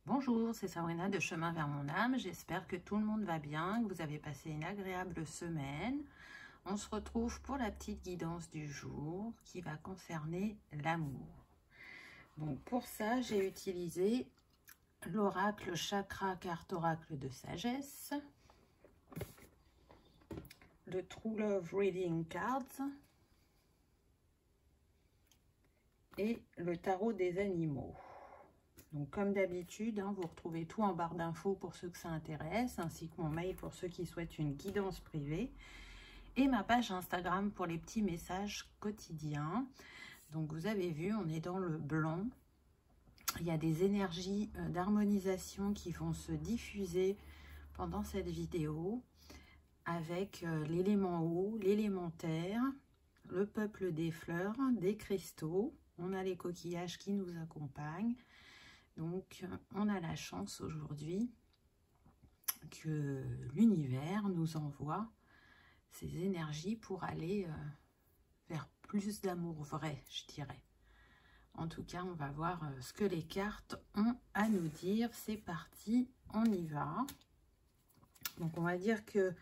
Bonjour, c'est Sabrina de Chemin vers mon âme. J'espère que tout le monde va bien, que vous avez passé une agréable semaine. On se retrouve pour la petite guidance du jour qui va concerner l'amour. Donc pour ça, j'ai utilisé l'oracle chakra carte oracle de sagesse, le True Love Reading Cards et le tarot des animaux. Donc comme d'habitude, vous retrouvez tout en barre d'infos pour ceux que ça intéresse, ainsi que mon mail pour ceux qui souhaitent une guidance privée, et ma page Instagram pour les petits messages quotidiens. Donc vous avez vu, on est dans le blanc. Il y a des énergies d'harmonisation qui vont se diffuser pendant cette vidéo avec l'élément eau, l'élément terre, le peuple des fleurs, des cristaux. On a les coquillages qui nous accompagnent. Donc, on a la chance aujourd'hui que l'univers nous envoie ces énergies pour aller vers plus d'amour vrai, je dirais. En tout cas, on va voir ce que les cartes ont à nous dire. C'est parti, on y va. Donc, on va dire que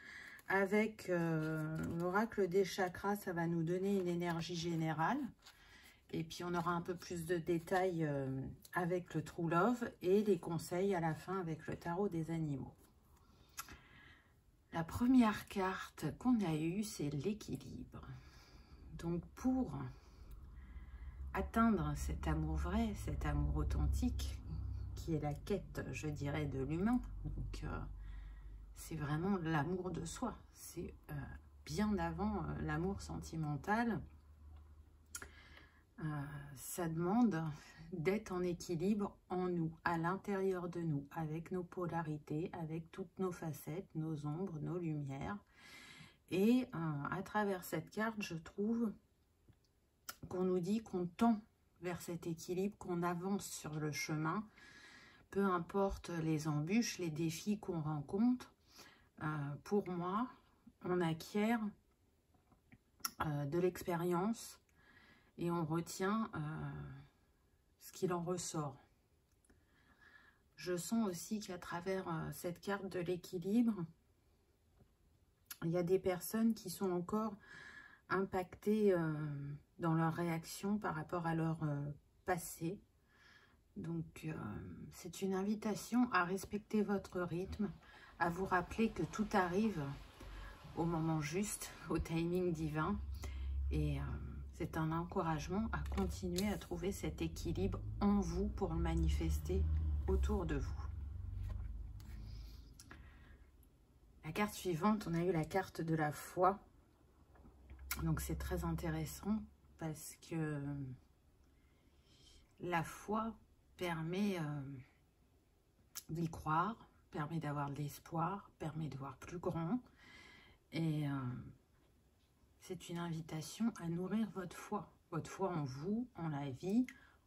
avec l'oracle des chakras, ça va nous donner une énergie générale. Et puis, on aura un peu plus de détails avec le True Love et les conseils à la fin avec le tarot des animaux. La première carte qu'on a eue, c'est l'équilibre. Donc, pour atteindre cet amour vrai, cet amour authentique, qui est la quête, je dirais, de l'humain, donc c'est vraiment l'amour de soi. C'est bien avant l'amour sentimental. Ça demande d'être en équilibre en nous, à l'intérieur de nous, avec nos polarités, avec toutes nos facettes, nos ombres, nos lumières. Et à travers cette carte, je trouve qu'on nous dit qu'on tend vers cet équilibre, qu'on avance sur le chemin, peu importe les embûches, les défis qu'on rencontre. Pour moi, on acquiert de l'expérience et on retient ce qu'il en ressort. Je sens aussi qu'à travers cette carte de l'équilibre, il y a des personnes qui sont encore impactées dans leur réaction par rapport à leur passé. Donc, c'est une invitation à respecter votre rythme, à vous rappeler que tout arrive au moment juste, au timing divin. Et c'est un encouragement à continuer à trouver cet équilibre en vous pour le manifester autour de vous. La carte suivante, on a eu la carte de la foi. Donc c'est très intéressant parce que la foi permet d'y croire, permet d'avoir de l'espoir, permet de voir plus grand. Et c'est une invitation à nourrir votre foi en vous, en la vie,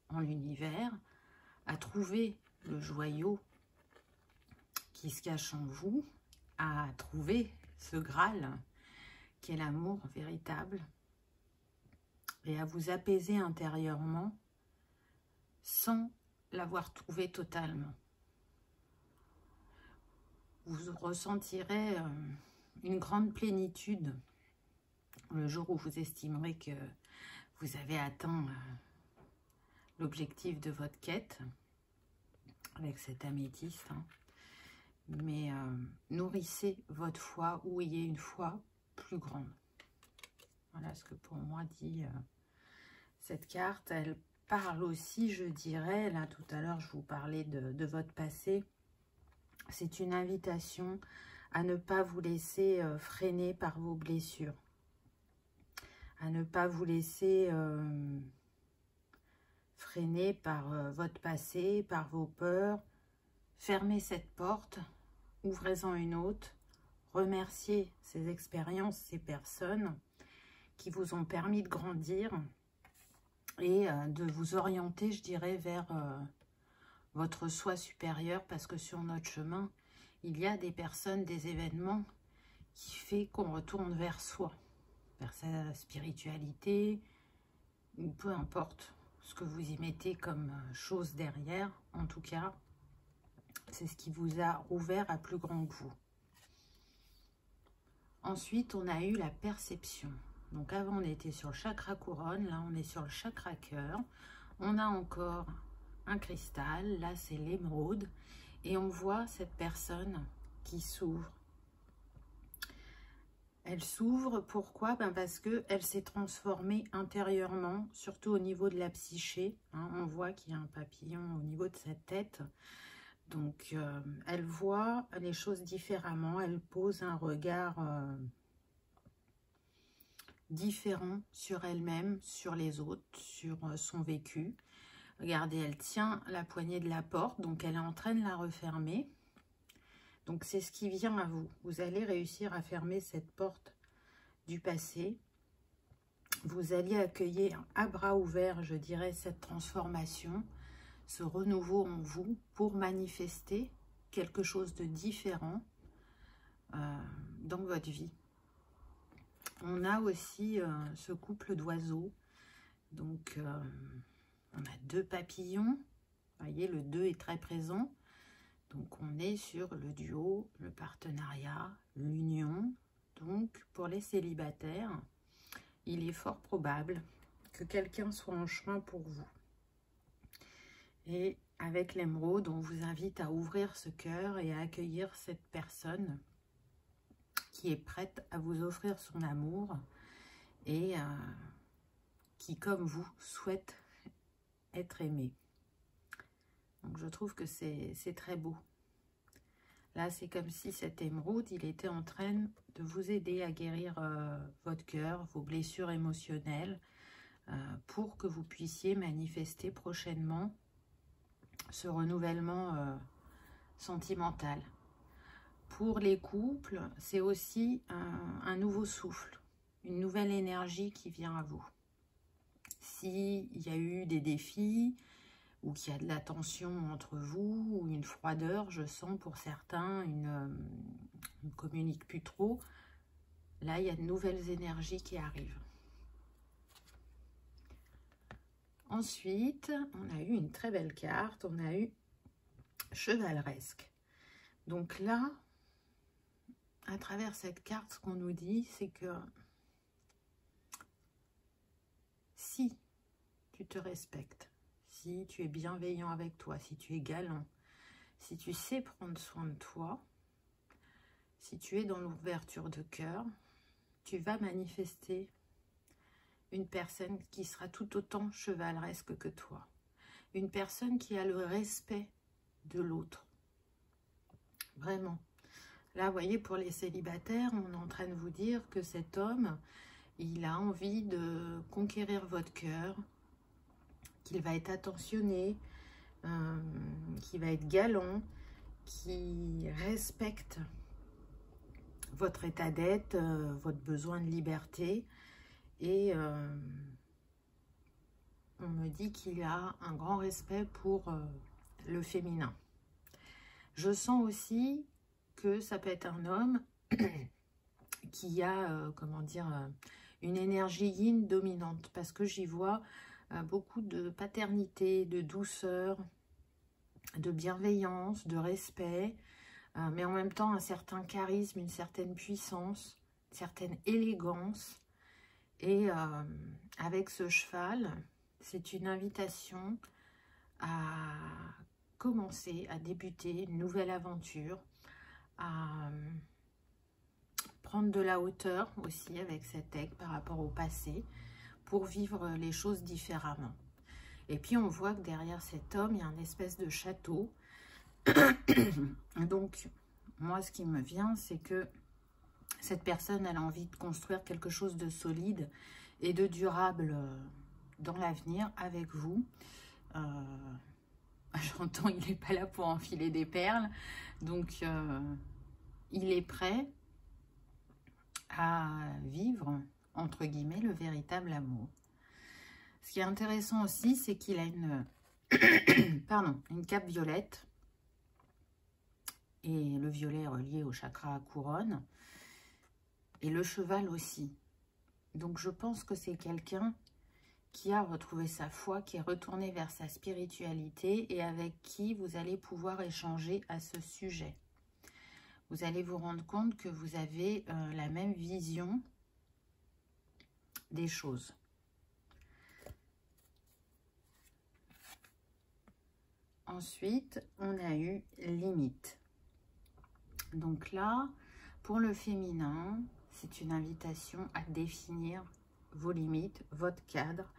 en l'univers, à trouver le joyau qui se cache en vous, à trouver ce Graal qui est l'amour véritable et à vous apaiser intérieurement sans l'avoir trouvé totalement. Vous ressentirez une grande plénitude le jour où vous estimerez que vous avez atteint l'objectif de votre quête avec cet améthyste. Mais nourrissez votre foi ou ayez une foi plus grande. Voilà ce que pour moi dit cette carte. Elle parle aussi, je dirais, là tout à l'heure je vous parlais de votre passé. C'est une invitation à ne pas vous laisser freiner par vos blessures. À ne pas vous laisser freiner par votre passé, par vos peurs. Fermez cette porte, ouvrez-en une autre. Remerciez ces expériences, ces personnes qui vous ont permis de grandir et de vous orienter, je dirais, vers votre soi supérieur, parce que sur notre chemin, il y a des personnes, des événements qui fait qu'on retourne vers soi, vers sa spiritualité, ou peu importe ce que vous y mettez comme chose derrière. En tout cas, C'est ce qui vous a ouvert à plus grand que vous. Ensuite, on a eu la perception. Donc avant, on était sur le chakra couronne. Là, on est sur le chakra cœur. On a encore un cristal. Là, c'est l'émeraude. Et on voit cette personne qui s'ouvre. Elle s'ouvre, pourquoi? Parce qu'elle s'est transformée intérieurement, surtout au niveau de la psyché. Hein, on voit qu'il y a un papillon au niveau de sa tête. Donc, elle voit les choses différemment. Elle pose un regard différent sur elle-même, sur les autres, sur son vécu. Regardez, elle tient la poignée de la porte, donc elle est en train de la refermer. Donc, c'est ce qui vient à vous. Vous allez réussir à fermer cette porte du passé. Vous allez accueillir à bras ouverts, je dirais, cette transformation, ce renouveau en vous pour manifester quelque chose de différent dans votre vie. On a aussi ce couple d'oiseaux. Donc, on a 2 papillons. Vous voyez, le 2 est très présent. Donc, on est sur le duo, le partenariat, l'union. Donc, pour les célibataires, il est fort probable que quelqu'un soit en chemin pour vous. Et avec l'émeraude, on vous invite à ouvrir ce cœur et à accueillir cette personne qui est prête à vous offrir son amour et qui, comme vous, souhaite être aimée. Donc, je trouve que c'est très beau. Là, c'est comme si cet émeraude, il était en train de vous aider à guérir votre cœur, vos blessures émotionnelles, pour que vous puissiez manifester prochainement ce renouvellement sentimental. Pour les couples, c'est aussi un nouveau souffle, une nouvelle énergie qui vient à vous. S'il y a eu des défis, ou qu'il y a de la tension entre vous, ou une froideur, je sens pour certains, on ne communique plus trop, là, il y a de nouvelles énergies qui arrivent. Ensuite, on a eu une très belle carte, on a eu chevaleresque. Donc là, à travers cette carte, ce qu'on nous dit, c'est que si tu te respectes, si tu es bienveillant avec toi, si tu es galant, si tu sais prendre soin de toi, si tu es dans l'ouverture de cœur, tu vas manifester une personne qui sera tout autant chevaleresque que toi. Une personne qui a le respect de l'autre. Vraiment. Là, vous voyez, pour les célibataires, on est en train de vous dire que cet homme, il a envie de conquérir votre cœur, qu'il va être attentionné, qu'il va être galant, qui respecte votre état d'être, votre besoin de liberté. Et on me dit qu'il a un grand respect pour le féminin. Je sens aussi que ça peut être un homme qui a, comment dire, une énergie yin dominante. Parce que j'y vois beaucoup de paternité, de douceur, de bienveillance, de respect, mais en même temps un certain charisme, une certaine puissance, une certaine élégance. Et avec ce cheval, c'est une invitation à commencer, à débuter une nouvelle aventure, à prendre de la hauteur aussi avec cet aigle par rapport au passé, pour vivre les choses différemment. Et puis on voit que derrière cet homme, il y a une espèce de château. Donc, moi, ce qui me vient, c'est que cette personne, elle a envie de construire quelque chose de solide et de durable dans l'avenir avec vous. J'entends, il n'est pas là pour enfiler des perles. Donc, il est prêt à vivre, entre guillemets, le véritable amour. Ce qui est intéressant aussi, c'est qu'il a une, une cape violette. Et le violet est relié au chakra couronne. Et le cheval aussi. Donc, je pense que c'est quelqu'un qui a retrouvé sa foi, qui est retourné vers sa spiritualité et avec qui vous allez pouvoir échanger à ce sujet. Vous allez vous rendre compte que vous avez la même vision des choses. Ensuite, on a eu limite. Donc là, pour le féminin, c'est une invitation à définir vos limites, votre cadre,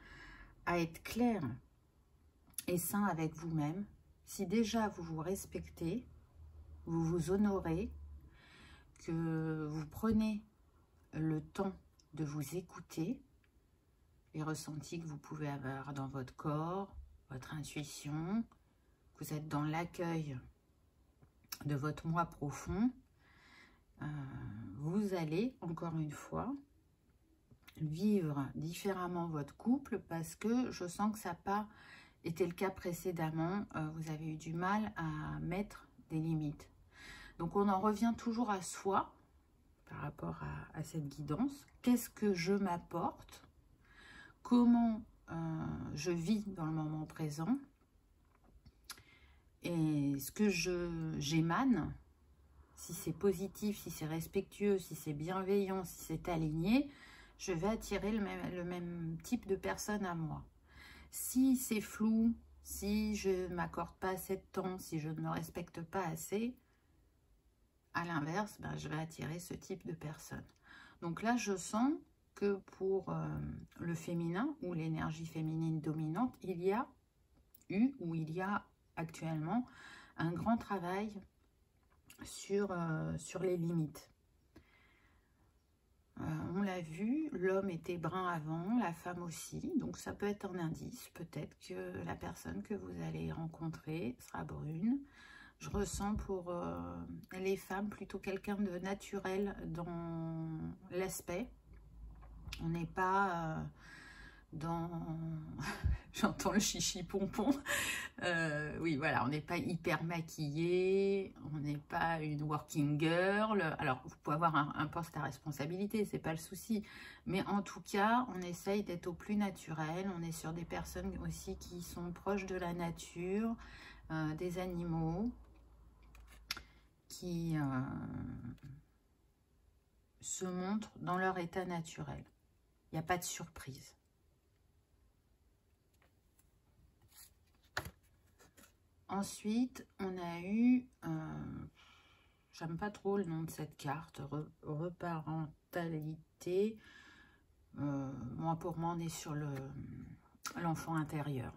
à être clair et sain avec vous-même. Si déjà vous vous respectez, vous vous honorez, que vous prenez le temps de vous écouter, les ressentis que vous pouvez avoir dans votre corps, votre intuition, que vous êtes dans l'accueil de votre moi profond, vous allez, encore une fois, vivre différemment votre couple parce que je sens que ça n'a pas été le cas précédemment. Vous avez eu du mal à mettre des limites. Donc, on en revient toujours à soi par rapport à cette guidance. Qu'est-ce que je m'apporte? Comment je vis dans le moment présent? Et ce que j'émane, si c'est positif, si c'est respectueux, si c'est bienveillant, si c'est aligné, je vais attirer le même type de personne à moi. Si c'est flou, si je ne m'accorde pas assez de temps, si je ne me respecte pas assez, à l'inverse, ben, je vais attirer ce type de personne. Donc là, je sens que pour le féminin ou l'énergie féminine dominante, il y a eu ou il y a actuellement un grand travail sur les limites. On l'a vu, l'homme était brun avant, la femme aussi, donc ça peut être un indice, peut-être que la personne que vous allez rencontrer sera brune. Je ressens pour les femmes plutôt quelqu'un de naturel dans l'aspect. On n'est pas dans... J'entends le chichi pompon. Oui, voilà, on n'est pas hyper maquillé, on n'est pas une working girl. Alors, vous pouvez avoir un poste à responsabilité, c'est pas le souci. Mais en tout cas, on essaye d'être au plus naturel. On est sur des personnes aussi qui sont proches de la nature, des animaux, qui se montrent dans leur état naturel. Il n'y a pas de surprise. Ensuite, on a eu, j'aime pas trop le nom de cette carte, reparentalité. Moi, pour moi, on est sur l'enfant intérieur.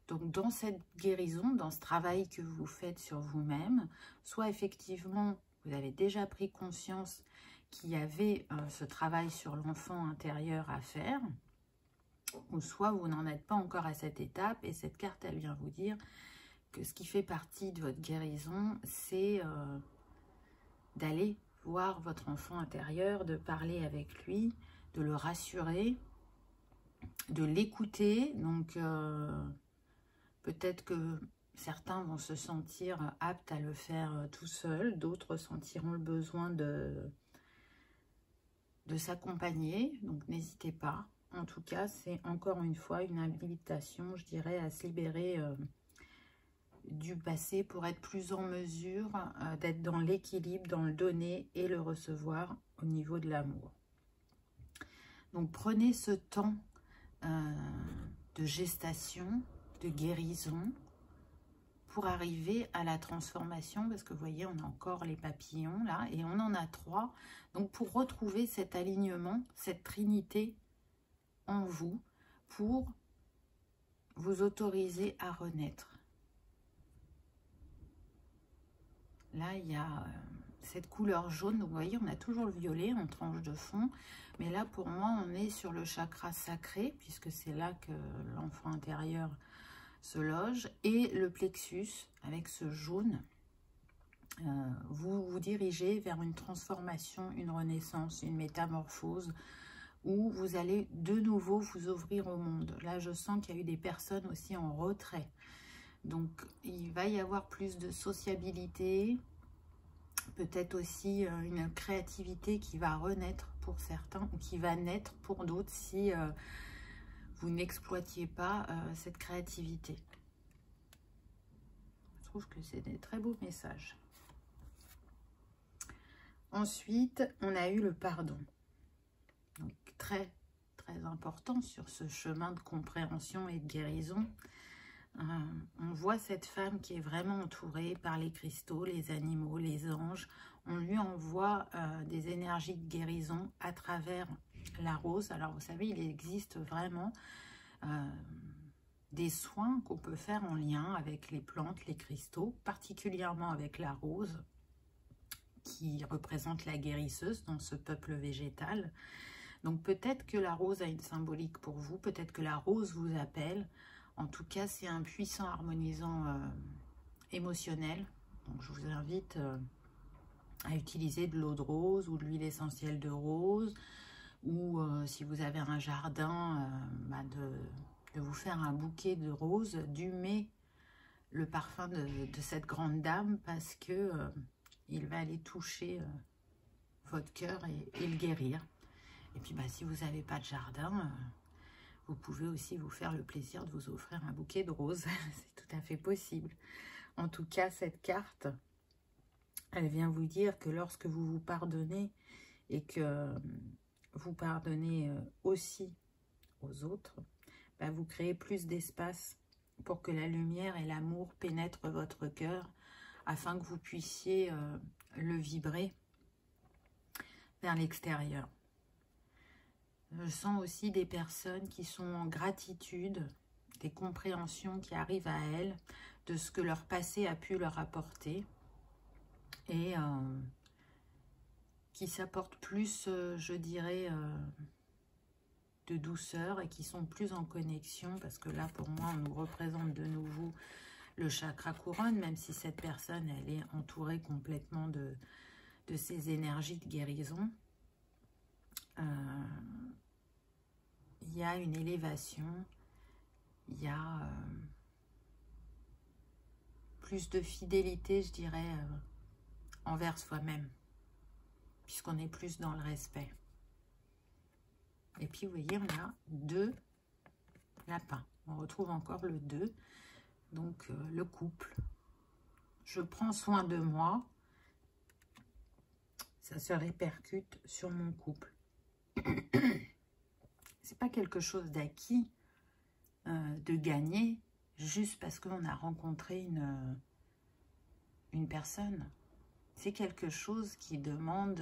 Donc, dans cette guérison, dans ce travail que vous faites sur vous-même, soit effectivement, vous avez déjà pris conscience qu'il y avait ce travail sur l'enfant intérieur à faire, ou soit vous n'en êtes pas encore à cette étape, et cette carte, elle vient vous dire que ce qui fait partie de votre guérison, c'est d'aller voir votre enfant intérieur, de parler avec lui, de le rassurer, de l'écouter. Donc, peut-être que certains vont se sentir aptes à le faire tout seul, d'autres sentiront le besoin de s'accompagner. Donc, n'hésitez pas. En tout cas, c'est encore une fois une invitation, je dirais, à se libérer du passé pour être plus en mesure d'être dans l'équilibre, dans le donner et le recevoir au niveau de l'amour. Donc, prenez ce temps de gestation, de guérison, pour arriver à la transformation, parce que vous voyez, on a encore les papillons là, et on en a 3. Donc, pour retrouver cet alignement, cette trinité en vous, pour vous autoriser à renaître. Là, il y a cette couleur jaune, donc vous voyez, on a toujours le violet en tranche de fond, mais là, pour moi, on est sur le chakra sacré, puisque c'est là que l'enfant intérieur se loge, et le plexus avec ce jaune. Vous vous dirigez vers une transformation, une renaissance, une métamorphose, où vous allez de nouveau vous ouvrir au monde. Là, je sens qu'il y a eu des personnes aussi en retrait. Donc, il va y avoir plus de sociabilité, peut-être aussi une créativité qui va renaître pour certains, ou qui va naître pour d'autres si vous n'exploitiez pas cette créativité. Je trouve que c'est des très beaux messages. Ensuite, on a eu le pardon. Donc, très, très important sur ce chemin de compréhension et de guérison. On voit cette femme qui est vraiment entourée par les cristaux, les animaux, les anges. On lui envoie des énergies de guérison à travers la rose. Alors, vous savez, il existe vraiment des soins qu'on peut faire en lien avec les plantes, les cristaux, particulièrement avec la rose, qui représente la guérisseuse dans ce peuple végétal. Donc peut-être que la rose a une symbolique pour vous, peut-être que la rose vous appelle. En tout cas, c'est un puissant harmonisant émotionnel. Donc je vous invite à utiliser de l'eau de rose ou de l'huile essentielle de rose, ou si vous avez un jardin, de vous faire un bouquet de roses, d'humer le parfum de cette grande dame, parce que il va aller toucher votre cœur et le guérir. Et puis, si vous n'avez pas de jardin, vous pouvez aussi vous faire le plaisir de vous offrir un bouquet de roses. C'est tout à fait possible. En tout cas, cette carte, elle vient vous dire que lorsque vous vous pardonnez et que vous pardonnez aussi aux autres, vous créez plus d'espace pour que la lumière et l'amour pénètrent votre cœur, afin que vous puissiez le vibrer vers l'extérieur. Je sens aussi des personnes qui sont en gratitude, des compréhensions qui arrivent à elles de ce que leur passé a pu leur apporter, et qui s'apportent plus, je dirais, de douceur, et qui sont plus en connexion, parce que là, pour moi, on nous représente de nouveau le chakra couronne, même si cette personne, elle est entourée complètement de ces énergies de guérison. Il y a une élévation, il y a plus de fidélité, je dirais, envers soi-même, puisqu'on est plus dans le respect. Et puis, vous voyez, on a 2 lapins. On retrouve encore le 2. Donc, le couple. Je prends soin de moi. Ça se répercute sur mon couple. C'est pas quelque chose d'acquis, de gagner, juste parce qu'on a rencontré une personne. C'est quelque chose qui demande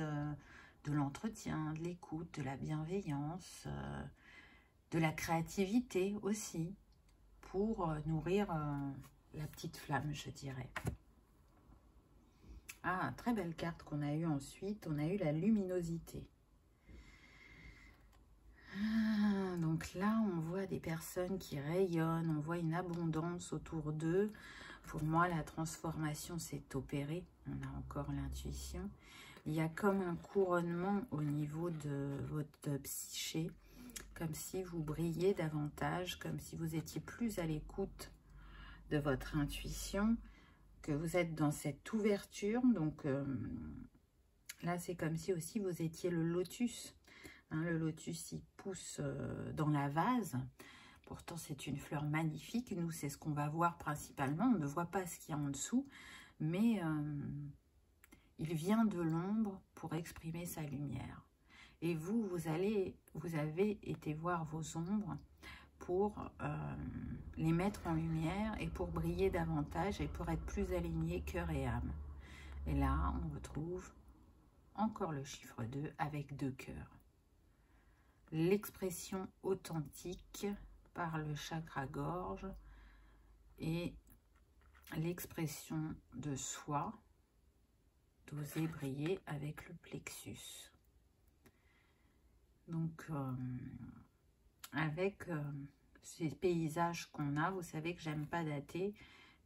de l'entretien, de l'écoute, de la bienveillance, de la créativité aussi, pour nourrir la petite flamme, je dirais. Ah, très belle carte qu'on a eue ensuite. On a eu la luminosité. Donc là, on voit des personnes qui rayonnent. On voit une abondance autour d'eux. Pour moi, la transformation s'est opérée. On a encore l'intuition. Il y a comme un couronnement au niveau de votre psyché, comme si vous brilliez davantage, comme si vous étiez plus à l'écoute de votre intuition, que vous êtes dans cette ouverture. Donc là, c'est comme si aussi vous étiez le lotus. Hein, le lotus, il pousse dans la vase. Pourtant, c'est une fleur magnifique. Nous, c'est ce qu'on va voir principalement. On ne voit pas ce qu'il y a en dessous, mais il vient de l'ombre pour exprimer sa lumière. Et vous avez été voir vos ombres pour les mettre en lumière et pour briller davantage et pour être plus aligné cœur et âme. Et là, on retrouve encore le chiffre 2 avec 2 cœurs. L'expression authentique par le chakra gorge et l'expression de soi, d'oser briller avec le plexus. Donc, avec ces paysages qu'on a, vous savez que j'aime pas dater,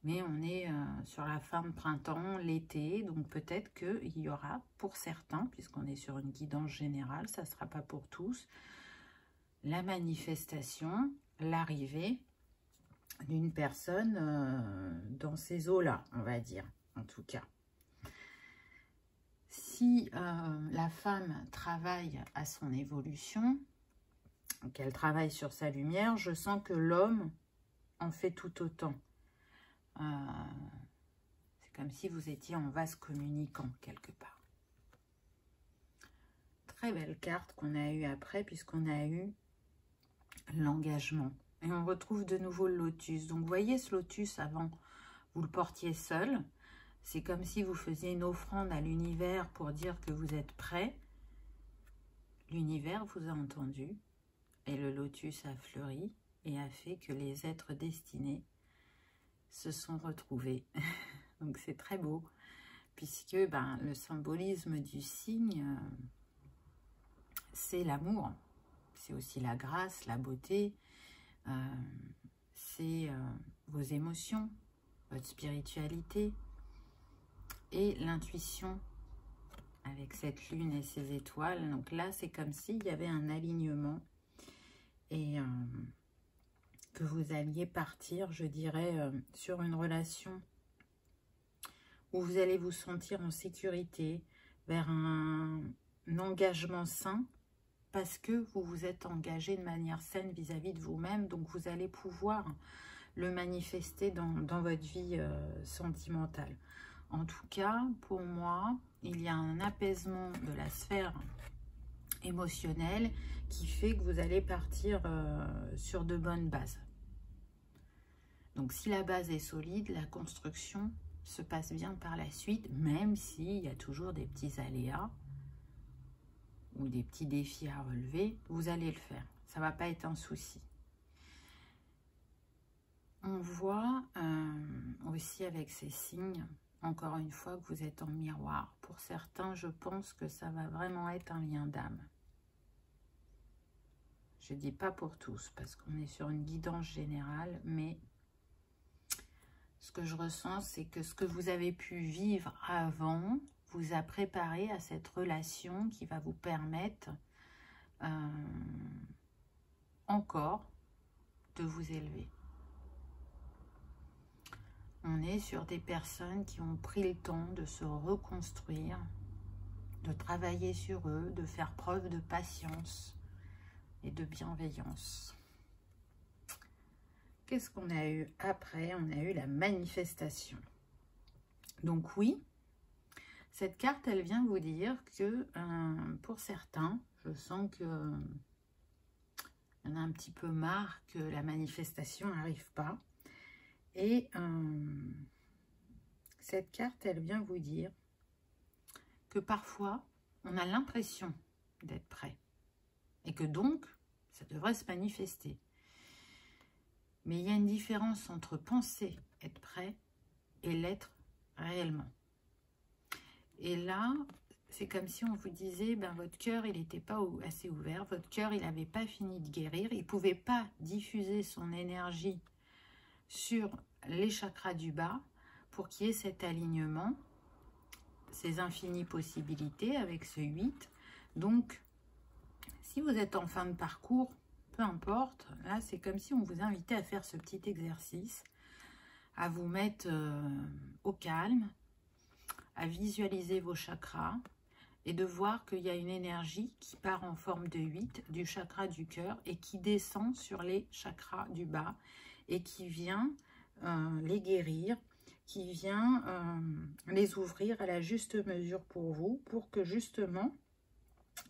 mais on est sur la fin de printemps, l'été, donc peut-être qu'il y aura pour certains, puisqu'on est sur une guidance générale, ça ne sera pas pour tous, la manifestation, l'arrivée d'une personne dans ces eaux-là, on va dire, en tout cas. Si la femme travaille à son évolution, qu'elle travaille sur sa lumière, je sens que l'homme en fait tout autant. C'est comme si vous étiez en vase communicant quelque part. Très belle carte qu'on a eue après, puisqu'on a eu l'engagement. Et on retrouve de nouveau le lotus. Donc, vous voyez ce lotus avant, vous le portiez seul. C'est comme si vous faisiez une offrande à l'univers pour dire que vous êtes prêt. L'univers vous a entendu. Et le lotus a fleuri et a fait que les êtres destinés se sont retrouvés. Donc, c'est très beau. Puisque le symbolisme du signe, c'est l'amour. C'est aussi la grâce, la beauté. C'est vos émotions, votre spiritualité et l'intuition avec cette lune et ces étoiles. Donc là, c'est comme s'il y avait un alignement et que vous alliez partir, je dirais, sur une relation où vous allez vous sentir en sécurité, vers un engagement sain, parce que vous vous êtes engagé de manière saine vis-à-vis de vous-même, donc vous allez pouvoir le manifester dans votre vie sentimentale. En tout cas, pour moi, il y a un apaisement de la sphère émotionnelle qui fait que vous allez partir sur de bonnes bases. Donc si la base est solide, la construction se passe bien par la suite, même s'il y a toujours des petits aléas ou des petits défis à relever, vous allez le faire. Ça ne va pas être un souci. On voit aussi avec ces signes, encore une fois, que vous êtes en miroir. Pour certains, je pense que ça va vraiment être un lien d'âme. Je ne dis pas pour tous, parce qu'on est sur une guidance générale, mais ce que je ressens, c'est que ce que vous avez pu vivre avant vous a préparé à cette relation qui va vous permettre encore de vous élever. On est sur des personnes qui ont pris le temps de se reconstruire, de travailler sur eux, de faire preuve de patience et de bienveillance. Qu'est-ce qu'on a eu après? On a eu la manifestation. Donc oui, cette carte, elle vient vous dire que pour certains, je sens que il y en a un petit peu marre que la manifestation n'arrive pas. Et cette carte, elle vient vous dire que parfois, on a l'impression d'être prêt. Et que donc, ça devrait se manifester. Mais il y a une différence entre penser être prêt et l'être réellement. Et là, c'est comme si on vous disait, votre cœur, il n'était pas assez ouvert, votre cœur, il n'avait pas fini de guérir, il ne pouvait pas diffuser son énergie sur les chakras du bas pour qu'il y ait cet alignement, ces infinies possibilités avec ce 8. Donc, si vous êtes en fin de parcours, peu importe, là, c'est comme si on vous invitait à faire ce petit exercice, à vous mettre au calme, à visualiser vos chakras et de voir qu'il y a une énergie qui part en forme de 8 du chakra du cœur et qui descend sur les chakras du bas et qui vient les guérir, qui vient les ouvrir à la juste mesure pour vous, pour que justement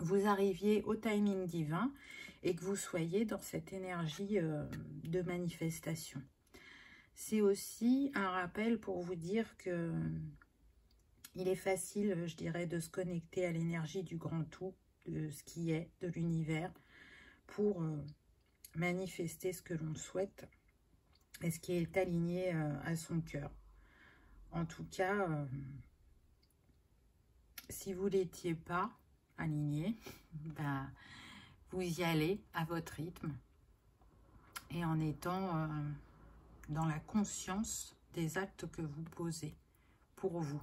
vous arriviez au timing divin et que vous soyez dans cette énergie de manifestation. C'est aussi un rappel pour vous dire que il est facile, je dirais, de se connecter à l'énergie du grand tout, de ce qui est, de l'univers, pour manifester ce que l'on souhaite et ce qui est aligné à son cœur. En tout cas, si vous n'étiez pas aligné, vous y allez à votre rythme et en étant dans la conscience des actes que vous posez pour vous.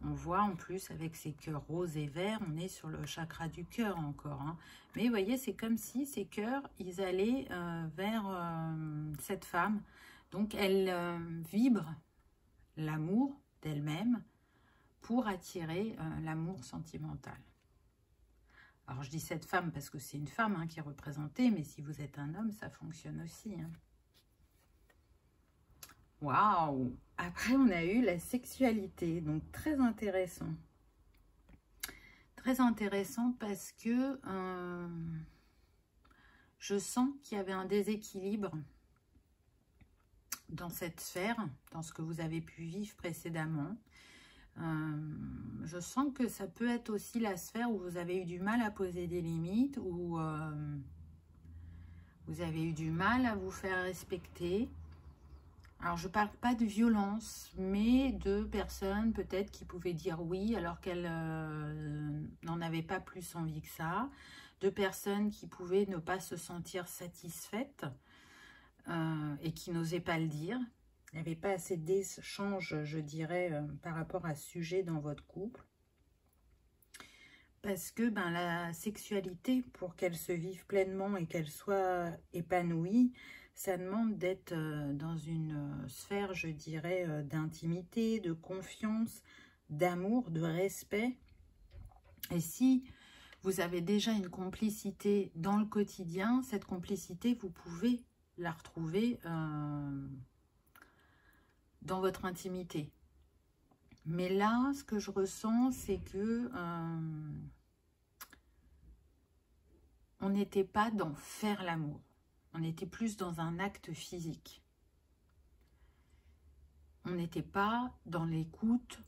On voit en plus avec ces cœurs roses et verts, on est sur le chakra du cœur encore. Hein. Mais vous voyez, c'est comme si ces cœurs, ils allaient vers cette femme. Donc elle vibre l'amour d'elle-même pour attirer l'amour sentimental. Alors, je dis cette femme parce que c'est une femme hein, qui est représentée, mais si vous êtes un homme, ça fonctionne aussi. Hein. Waouh! Après, on a eu la sexualité, donc très intéressant. Très intéressant parce que je sens qu'il y avait un déséquilibre dans cette sphère, dans ce que vous avez pu vivre précédemment. Je sens que ça peut être aussi la sphère où vous avez eu du mal à poser des limites, où vous avez eu du mal à vous faire respecter. Alors, je ne parle pas de violence, mais de personnes peut-être qui pouvaient dire oui alors qu'elles n'en avaient pas plus envie que ça. De personnes qui pouvaient ne pas se sentir satisfaites et qui n'osaient pas le dire. Il n'y avait pas assez d'échanges, je dirais, par rapport à ce sujet dans votre couple. Parce que la sexualité, pour qu'elle se vive pleinement et qu'elle soit épanouie, ça demande d'être dans une sphère, je dirais, d'intimité, de confiance, d'amour, de respect. Et si vous avez déjà une complicité dans le quotidien, cette complicité, vous pouvez la retrouver dans votre intimité. Mais là, ce que je ressens, c'est que on n'était pas dans faire l'amour. On était plus dans un acte physique. On n'était pas dans l'écoute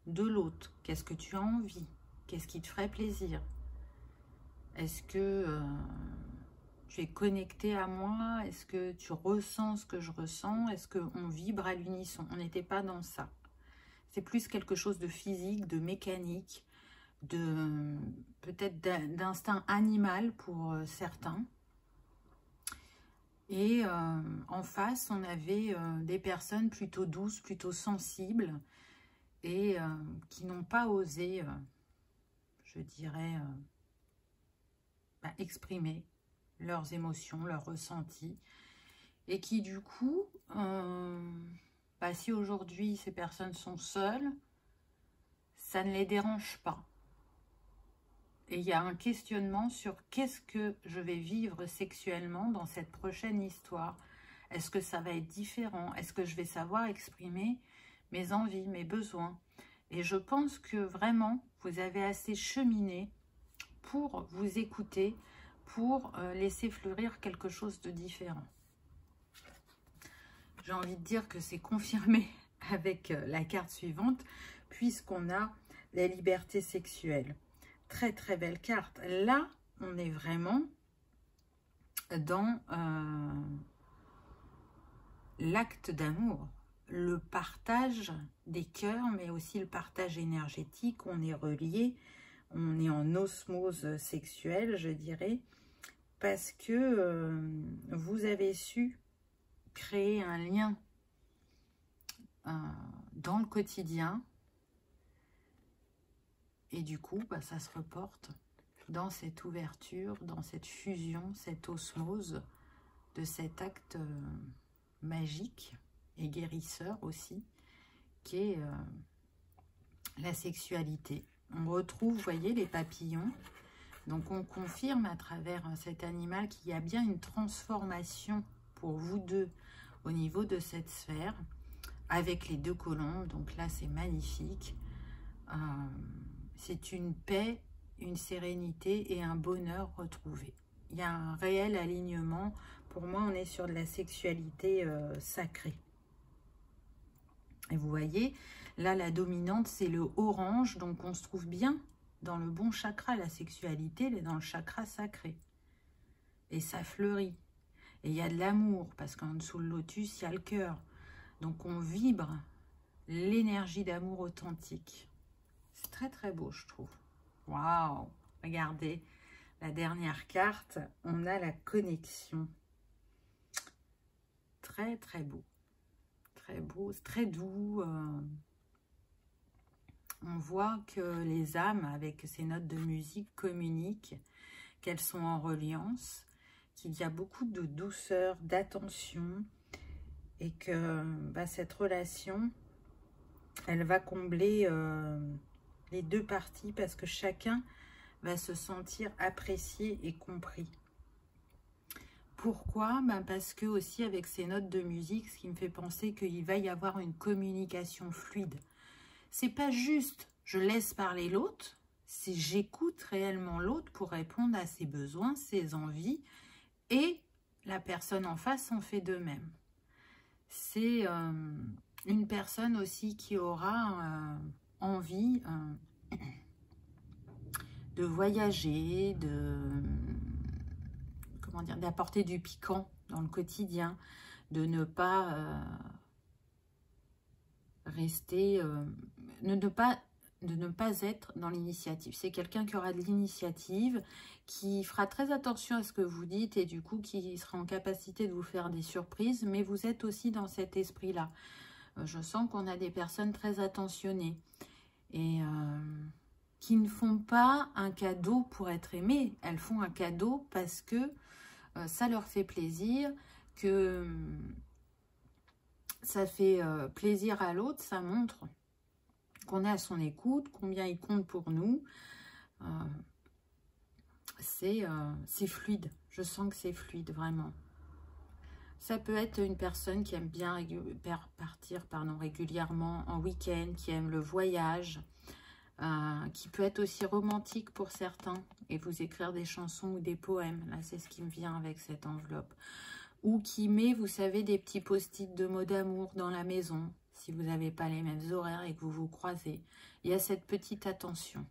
de l'autre. Qu'est-ce que tu as envie? Qu'est-ce qui te ferait plaisir? Est-ce que tu es connecté à moi? Est-ce que tu ressens ce que je ressens? Est-ce qu'on vibre à l'unisson? On n'était pas dans ça. C'est plus quelque chose de physique, de mécanique, de peut-être d'instinct animal pour certains. Et en face, on avait des personnes plutôt douces, plutôt sensibles et qui n'ont pas osé, je dirais, exprimer leurs émotions, leurs ressentis. Et qui du coup, si aujourd'hui ces personnes sont seules, ça ne les dérange pas. Et il y a un questionnement sur qu'est-ce que je vais vivre sexuellement dans cette prochaine histoire. Est-ce que ça va être différent? Est-ce que je vais savoir exprimer mes envies, mes besoins? Et je pense que vraiment, vous avez assez cheminé pour vous écouter, pour laisser fleurir quelque chose de différent. J'ai envie de dire que c'est confirmé avec la carte suivante, puisqu'on a la liberté sexuelle. Très très belle carte. Là, on est vraiment dans l'acte d'amour, le partage des cœurs, mais aussi le partage énergétique. On est relié, on est en osmose sexuelle, je dirais, parce que vous avez su créer un lien dans le quotidien. Et du coup, ça se reporte dans cette ouverture, dans cette fusion, cette osmose de cet acte magique et guérisseur aussi, qui est la sexualité. On retrouve, vous voyez, les papillons. Donc, on confirme à travers cet animal qu'il y a bien une transformation pour vous deux au niveau de cette sphère, avec les deux colombes. Donc là, c'est magnifique. C'est une paix, une sérénité et un bonheur retrouvé. Il y a un réel alignement. Pour moi, on est sur de la sexualité sacrée. Et vous voyez, là, la dominante, c'est le orange. Donc, on se trouve bien dans le bon chakra. La sexualité, elle est dans le chakra sacré. Et ça fleurit. Et il y a de l'amour, parce qu'en dessous le lotus, il y a le cœur. Donc, on vibre l'énergie d'amour authentique. C'est très très beau, je trouve. Waouh! Regardez, la dernière carte, on a la connexion. Très très beau. Très beau, c'est très doux. On voit que les âmes, avec ces notes de musique, communiquent, qu'elles sont en reliance, qu'il y a beaucoup de douceur, d'attention, et que cette relation, elle va combler les deux parties parce que chacun va se sentir apprécié et compris. Pourquoi? Parce que aussi avec ces notes de musique, ce qui me fait penser qu'il va y avoir une communication fluide. C'est pas juste je laisse parler l'autre, c'est j'écoute réellement l'autre pour répondre à ses besoins, ses envies, et la personne en face en fait de même. C'est une personne aussi qui aura envie de voyager, comment dire, d'apporter du piquant dans le quotidien, de ne pas rester, de ne pas être dans l'initiative. C'est quelqu'un qui aura de l'initiative, qui fera très attention à ce que vous dites et du coup qui sera en capacité de vous faire des surprises, mais vous êtes aussi dans cet esprit-là. Je sens qu'on a des personnes très attentionnées et qui ne font pas un cadeau pour être aimées. Elles font un cadeau parce que ça leur fait plaisir, que ça fait plaisir à l'autre, ça montre qu'on est à son écoute, combien il compte pour nous. C'est fluide, je sens que c'est fluide, vraiment. Ça peut être une personne qui aime bien partir régulièrement en week-end, qui aime le voyage, qui peut être aussi romantique pour certains, et vous écrire des chansons ou des poèmes. Là, c'est ce qui me vient avec cette enveloppe. Ou qui met, vous savez, des petits post-it de mots d'amour dans la maison, si vous n'avez pas les mêmes horaires et que vous vous croisez. Il y a cette petite attention.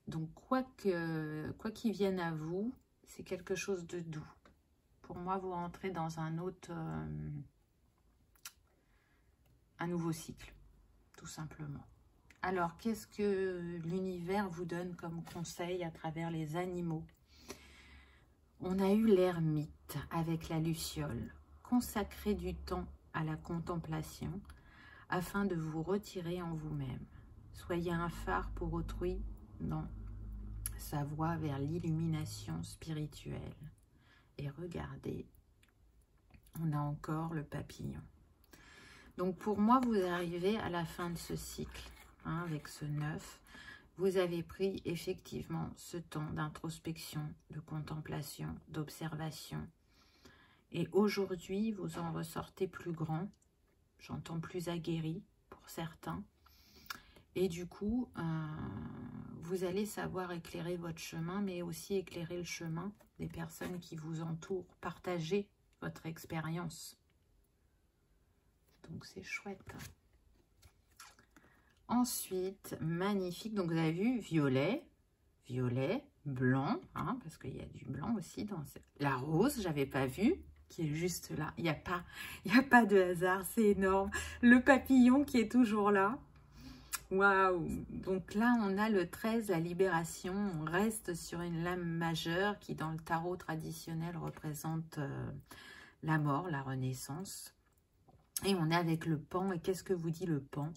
Donc, quoi qu'il vienne à vous, c'est quelque chose de doux. Pour moi, vous rentrez dans un nouveau cycle, tout simplement. Alors, qu'est-ce que l'univers vous donne comme conseil à travers les animaux? On a eu l'ermite avec la luciole. Consacrez du temps à la contemplation afin de vous retirer en vous-même. Soyez un phare pour autrui dans sa voie vers l'illumination spirituelle. Et regardez, on a encore le papillon. Donc pour moi, vous arrivez à la fin de ce cycle, hein, avec ce 9. Vous avez pris effectivement ce temps d'introspection, de contemplation, d'observation. Et aujourd'hui, vous en ressortez plus grand, j'entends plus aguerri pour certains. Et du coup, vous allez savoir éclairer votre chemin, mais aussi éclairer le chemin des personnes qui vous entourent. Partagez votre expérience. Donc, c'est chouette. Ensuite, magnifique. Donc, vous avez vu violet, blanc, hein, parce qu'il y a du blanc aussi dans la rose, j'avais pas vu, qui est juste là. Il n'y a pas de hasard, c'est énorme. Le papillon qui est toujours là. Waouh! Donc là, on a le 13, la libération. On reste sur une lame majeure qui, dans le tarot traditionnel, représente la mort, la renaissance. Et on est avec le pan. Et qu'est-ce que vous dit le pan?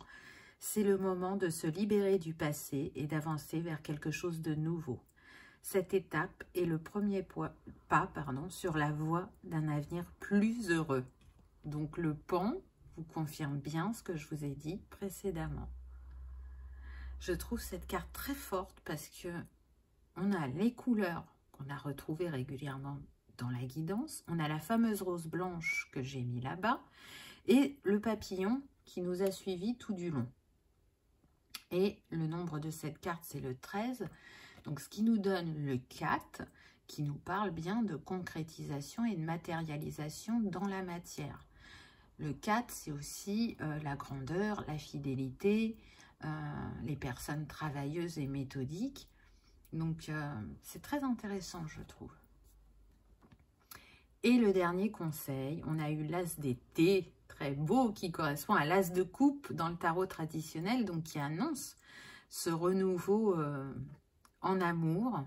C'est le moment de se libérer du passé et d'avancer vers quelque chose de nouveau. Cette étape est le premier pas sur la voie d'un avenir plus heureux. Donc le pan vous confirme bien ce que je vous ai dit précédemment. Je trouve cette carte très forte parce que on a les couleurs qu'on a retrouvées régulièrement dans la guidance. On a la fameuse rose blanche que j'ai mis là-bas et le papillon qui nous a suivis tout du long. Et le nombre de cette carte, c'est le 13. Donc, ce qui nous donne le 4, qui nous parle bien de concrétisation et de matérialisation dans la matière. Le 4, c'est aussi la grandeur, la fidélité, les personnes travailleuses et méthodiques. Donc, c'est très intéressant, je trouve. Et le dernier conseil, on a eu l'as d'été, très beau, qui correspond à l'as de coupe dans le tarot traditionnel, donc qui annonce ce renouveau en amour,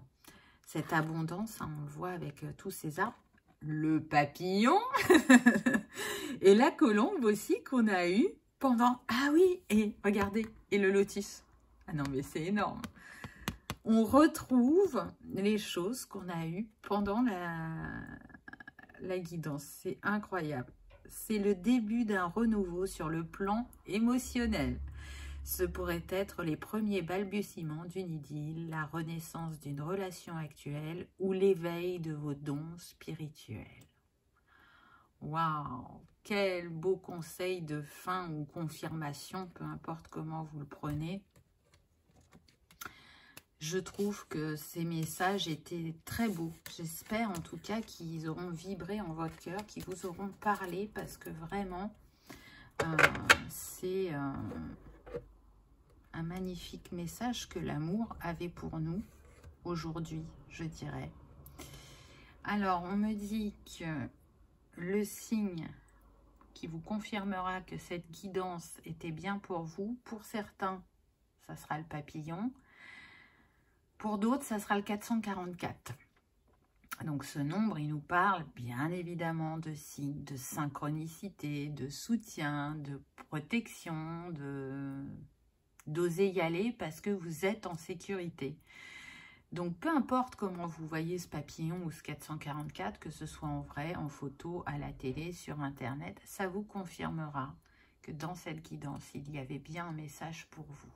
cette abondance, hein, on le voit avec tous ces arbres, le papillon et la colombe aussi qu'on a eu pendant, ah oui, et regardez, et le lotus, ah non mais c'est énorme, on retrouve les choses qu'on a eues pendant la guidance, c'est incroyable, c'est le début d'un renouveau sur le plan émotionnel, Ce pourrait être les premiers balbutiements d'une idylle, la renaissance d'une relation actuelle ou l'éveil de vos dons spirituels. Waouh! Quel beau conseil de fin ou confirmation, peu importe comment vous le prenez. Je trouve que ces messages étaient très beaux. J'espère en tout cas qu'ils auront vibré en votre cœur, qu'ils vous auront parlé, parce que vraiment, c'est un magnifique message que l'amour avait pour nous aujourd'hui, je dirais. Alors, on me dit que le signe qui vous confirmera que cette guidance était bien pour vous, pour certains, ça sera le papillon. Pour d'autres, ça sera le 444. Donc ce nombre, il nous parle bien évidemment de signes, de synchronicité, de soutien, de protection, d'oser y aller parce que vous êtes en sécurité. Donc peu importe comment vous voyez ce papillon ou ce 444, que ce soit en vrai, en photo, à la télé, sur internet, ça vous confirmera que dans cette guidance, il y avait bien un message pour vous.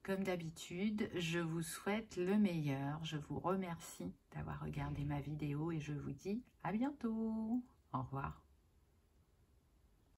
Comme d'habitude, je vous souhaite le meilleur. Je vous remercie d'avoir regardé ma vidéo et je vous dis à bientôt. Au revoir.